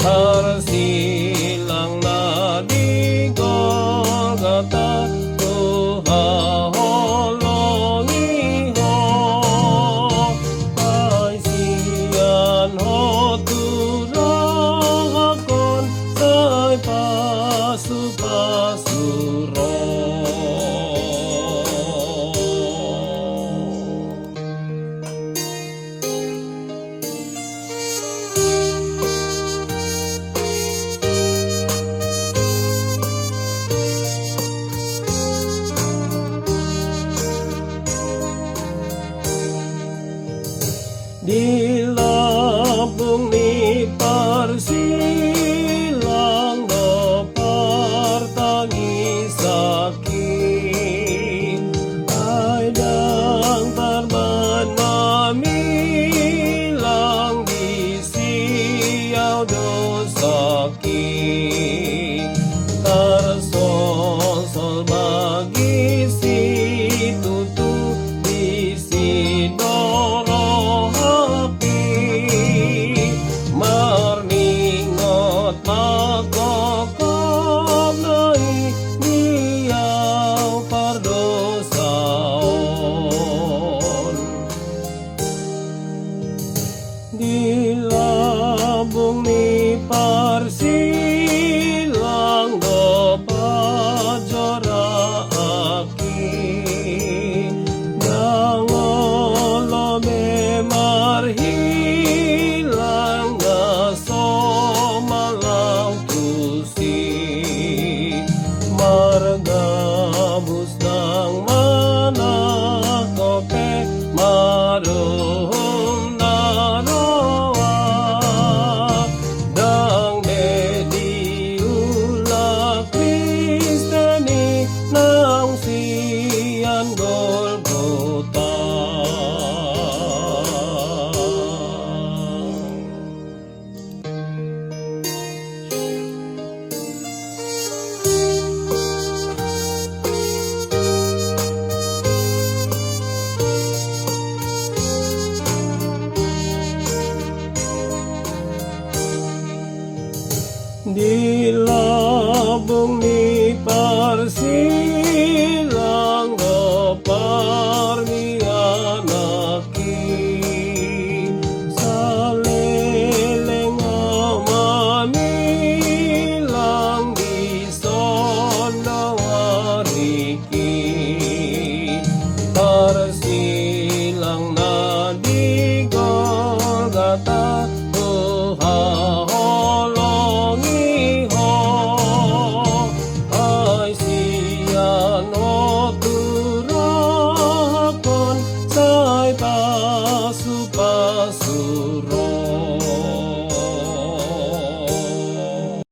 Harsilang na di Golgota, tuhaholong iho, ay siyan ho turahakon, say pasu-pasuro. Di labong ni Parsilang do partangisakin, ay dang tarman mamilang di siyaw do sakit, tarsol bagi si tutu di si doro makokop nai diyaw pardosaon. Di labong ni Parsilang do pajora aki, dangolo memarhilang na somalang margabus ng manakope, marum naroa, dang mediula Kristeni nang siyan Golgota. Di labong ni Parsilang do parmianaki, sa leleng mamilang di son nawariki,